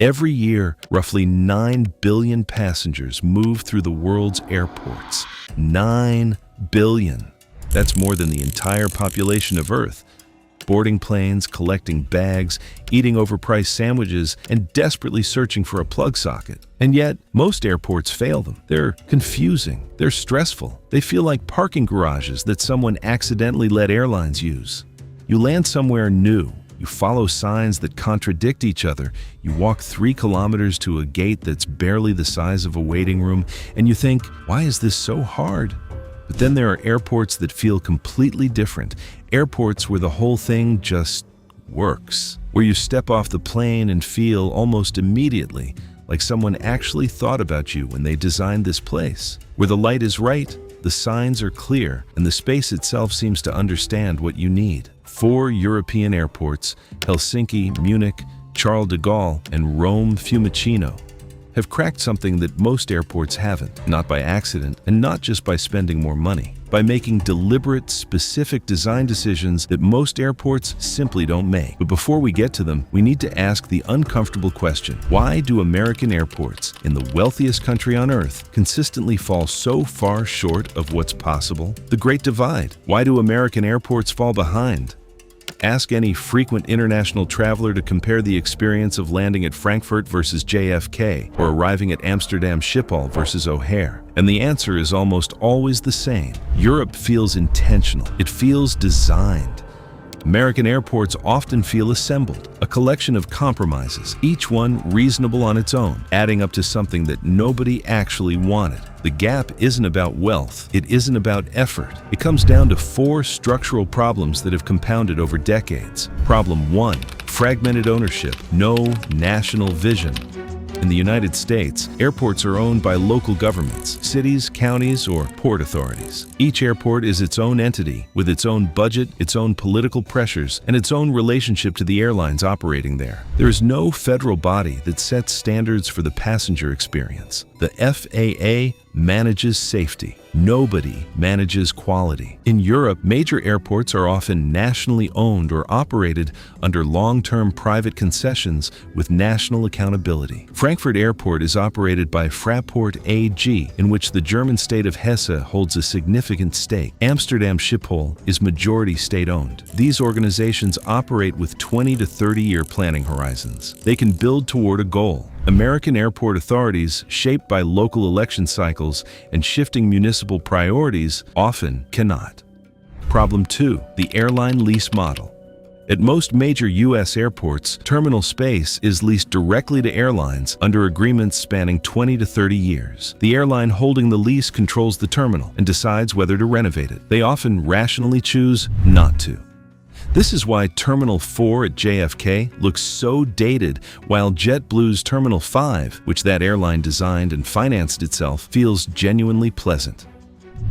Every year, roughly 9 billion passengers move through the world's airports. 9 billion. That's more than the entire population of Earth. Boarding planes, collecting bags, eating overpriced sandwiches, and desperately searching for a plug socket. And yet, most airports fail them. They're confusing. They're stressful. They feel like parking garages that someone accidentally let airlines use. You land somewhere new. You follow signs that contradict each other. You walk 3 kilometers to a gate that's barely the size of a waiting room, and you think, why is this so hard? But then there are airports that feel completely different. Airports where the whole thing just works. Where you step off the plane and feel almost immediately like someone actually thought about you when they designed this place. Where the light is right, the signs are clear, and the space itself seems to understand what you need. 4 European airports, Helsinki, Munich, Charles de Gaulle, and Rome Fiumicino, have cracked something that most airports haven't, not by accident, and not just by spending more money, by making deliberate, specific design decisions that most airports simply don't make. But before we get to them, we need to ask the uncomfortable question: why do American airports, in the wealthiest country on Earth, consistently fall so far short of what's possible? The Great Divide. Why do American airports fall behind? Ask any frequent international traveler to compare the experience of landing at Frankfurt versus JFK or arriving at Amsterdam Schiphol versus O'Hare. And the answer is almost always the same. Europe feels intentional. It feels designed. American airports often feel assembled, a collection of compromises, each one reasonable on its own, adding up to something that nobody actually wanted. The gap isn't about wealth. It isn't about effort. It comes down to 4 structural problems that have compounded over decades. Problem 1, fragmented ownership, no national vision. In the United States, airports are owned by local governments, cities, counties, or port authorities. Each airport is its own entity, with its own budget, its own political pressures, and its own relationship to the airlines operating there. There is no federal body that sets standards for the passenger experience. The FAA manages safety. Nobody manages quality. In Europe, major airports are often nationally owned or operated under long-term private concessions with national accountability. Frankfurt Airport is operated by Fraport AG, in which the German state of Hesse holds a significant stake. Amsterdam Schiphol is majority state-owned. These organizations operate with 20 to 30-year planning horizons. They can build toward a goal. American airport authorities, shaped by local election cycles and shifting municipal priorities, often cannot. Problem 2, the airline lease model. At most major U.S. airports, terminal space is leased directly to airlines under agreements spanning 20 to 30 years. The airline holding the lease controls the terminal and decides whether to renovate it. They often rationally choose not to. This is why Terminal 4 at JFK looks so dated, while JetBlue's Terminal 5, which that airline designed and financed itself, feels genuinely pleasant.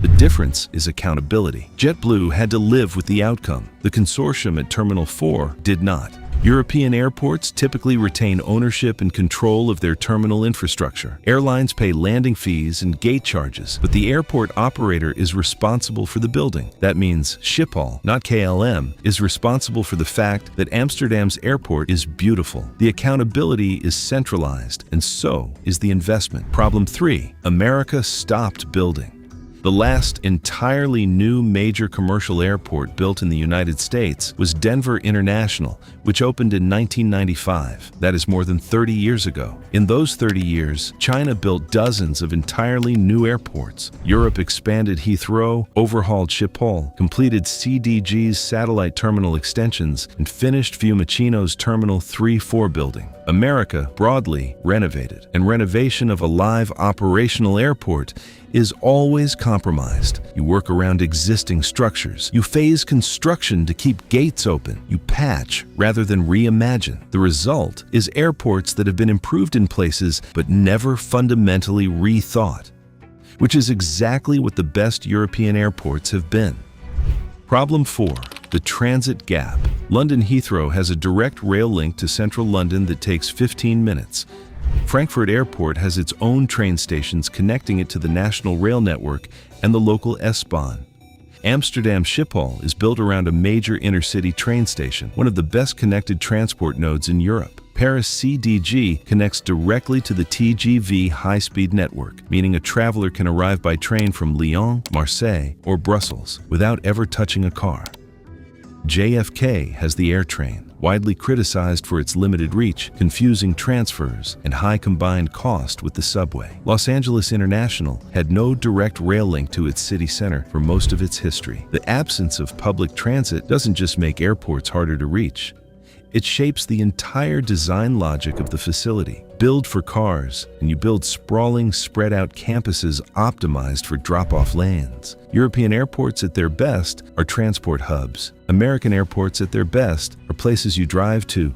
The difference is accountability. JetBlue had to live with the outcome. The consortium at Terminal 4 did not. European airports typically retain ownership and control of their terminal infrastructure. Airlines pay landing fees and gate charges, but the airport operator is responsible for the building. That means Schiphol, not KLM, is responsible for the fact that Amsterdam's airport is beautiful. The accountability is centralized, and so is the investment. Problem 3, America stopped building. The last entirely new major commercial airport built in the United States was Denver International, which opened in 1995. That is more than 30 years ago. In those 30 years, China built dozens of entirely new airports. Europe expanded Heathrow, overhauled Schiphol, completed CDG's satellite terminal extensions, and finished Fiumicino's Terminal 3-4 building. America broadly renovated, and renovation of a live operational airport is always compromised. You work around existing structures. You phase construction to keep gates open. You patch rather than reimagine. The result is airports that have been improved in places but never fundamentally rethought, which is exactly what the best European airports have been. Problem 4, the transit gap. London Heathrow has a direct rail link to central London that takes 15 minutes. Frankfurt Airport has its own train stations connecting it to the national rail network and the local S-Bahn. Amsterdam Schiphol is built around a major inner-city train station, one of the best connected transport nodes in Europe. Paris CDG connects directly to the TGV high-speed network, meaning a traveler can arrive by train from Lyon, Marseille, or Brussels without ever touching a car. JFK has the air train, widely criticized for its limited reach, confusing transfers, and high combined cost with the subway. Los Angeles International had no direct rail link to its city center for most of its history. The absence of public transit doesn't just make airports harder to reach. It shapes the entire design logic of the facility. Build for cars, and you build sprawling, spread-out campuses optimized for drop-off lanes. European airports at their best are transport hubs. American airports at their best are places you drive to.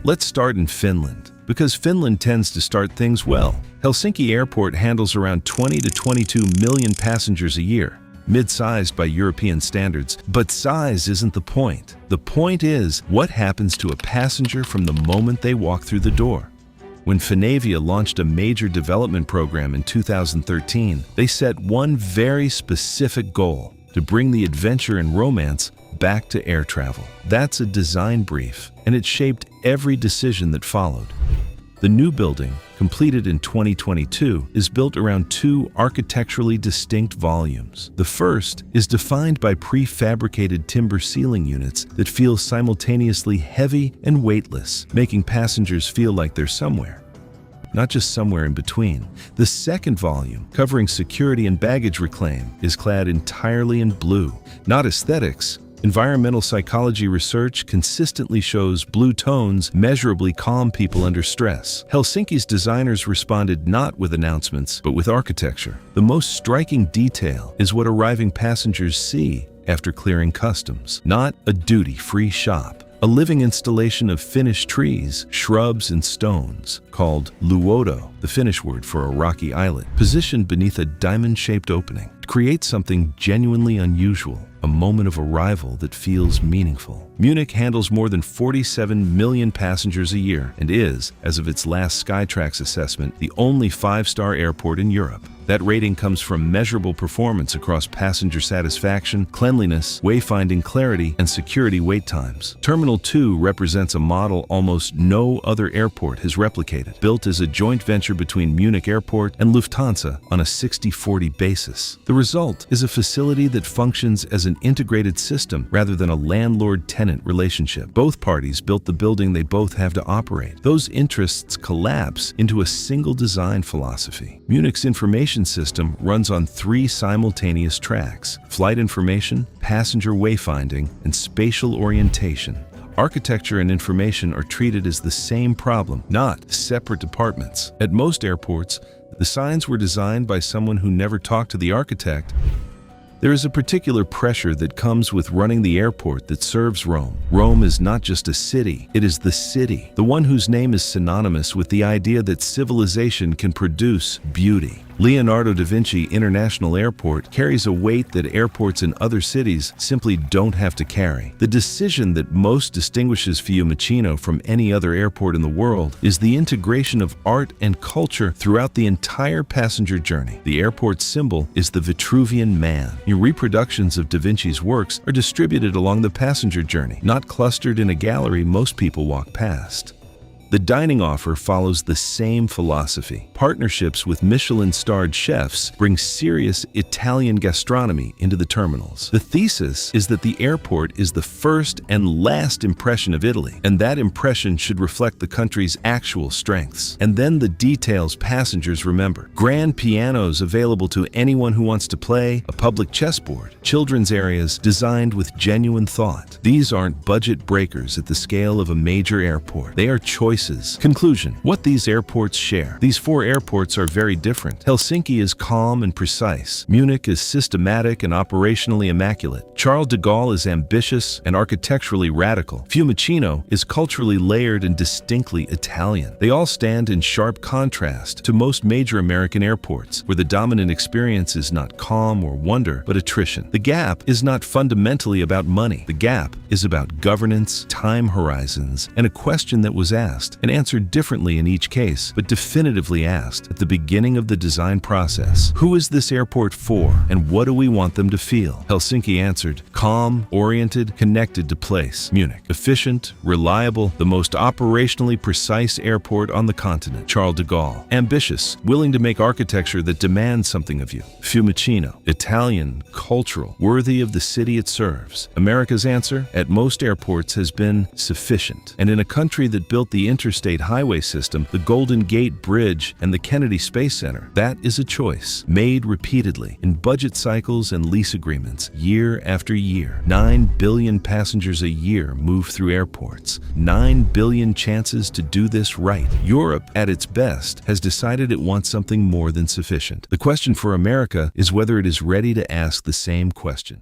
Let's start in Finland, because Finland tends to start things well. Helsinki Airport handles around 20 to 22 million passengers a year. Mid-sized by European standards, but size isn't the point. The point is what happens to a passenger from the moment they walk through the door. When Finavia launched a major development program in 2013, they set one very specific goal: to bring the adventure and romance back to air travel. That's a design brief, and it shaped every decision that followed. The new building, completed in 2022, is built around two architecturally distinct volumes. The first is defined by prefabricated timber ceiling units that feel simultaneously heavy and weightless, making passengers feel like they're somewhere, not just somewhere in between. The second volume, covering security and baggage reclaim, is clad entirely in blue. Not aesthetics. Environmental psychology research consistently shows blue tones measurably calm people under stress. Helsinki's designers responded not with announcements, but with architecture. The most striking detail is what arriving passengers see after clearing customs. Not a duty-free shop. A living installation of Finnish trees, shrubs, and stones, called luoto, the Finnish word for a rocky islet, positioned beneath a diamond-shaped opening. It creates something genuinely unusual, a moment of arrival that feels meaningful. Munich handles more than 47 million passengers a year and is, as of its last Skytrax assessment, the only 5-star airport in Europe. That rating comes from measurable performance across passenger satisfaction, cleanliness, wayfinding clarity, and security wait times. Terminal 2 represents a model almost no other airport has replicated, built as a joint venture between Munich Airport and Lufthansa on a 60-40 basis. The result is a facility that functions as an integrated system rather than a landlord-tenant relationship. Both parties built the building they both have to operate. Those interests collapse into a single design philosophy. Munich's information system runs on 3 simultaneous tracks: flight information, passenger wayfinding, and spatial orientation. Architecture and information are treated as the same problem, not separate departments. At most airports, the signs were designed by someone who never talked to the architect. There is a particular pressure that comes with running the airport that serves Rome. Rome is not just a city, it is the city, the one whose name is synonymous with the idea that civilization can produce beauty. Leonardo da Vinci International Airport carries a weight that airports in other cities simply don't have to carry. The decision that most distinguishes Fiumicino from any other airport in the world is the integration of art and culture throughout the entire passenger journey. The airport's symbol is the Vitruvian Man. Reproductions of Da Vinci's works are distributed along the passenger journey, not clustered in a gallery most people walk past. The dining offer follows the same philosophy. Partnerships with Michelin-starred chefs bring serious Italian gastronomy into the terminals. The thesis is that the airport is the first and last impression of Italy, and that impression should reflect the country's actual strengths. And then the details passengers remember. Grand pianos available to anyone who wants to play, a public chessboard, children's areas designed with genuine thought. These aren't budget breakers at the scale of a major airport. They are choices. Conclusion: what these airports share. These 4 airports are very different. Helsinki is calm and precise. Munich is systematic and operationally immaculate. Charles de Gaulle is ambitious and architecturally radical. Fiumicino is culturally layered and distinctly Italian. They all stand in sharp contrast to most major American airports, where the dominant experience is not calm or wonder, but attrition. The gap is not fundamentally about money. The gap is about governance, time horizons, and a question that was asked: asked and answered differently in each case, but definitively asked at the beginning of the design process, who is this airport for and what do we want them to feel? Helsinki answered, calm, oriented, connected to place. Munich, efficient, reliable, the most operationally precise airport on the continent. Charles de Gaulle, ambitious, willing to make architecture that demands something of you. Fiumicino, Italian, cultural, worthy of the city it serves. America's answer at most airports has been sufficient. And in a country that built the interstate highway system, the Golden Gate Bridge, and the Kennedy Space Center, that is a choice made repeatedly in budget cycles and lease agreements year after year. 9 billion passengers a year move through airports. 9 billion chances to do this right. Europe, at its best, has decided it wants something more than sufficient. The question for America is whether it is ready to ask the same question.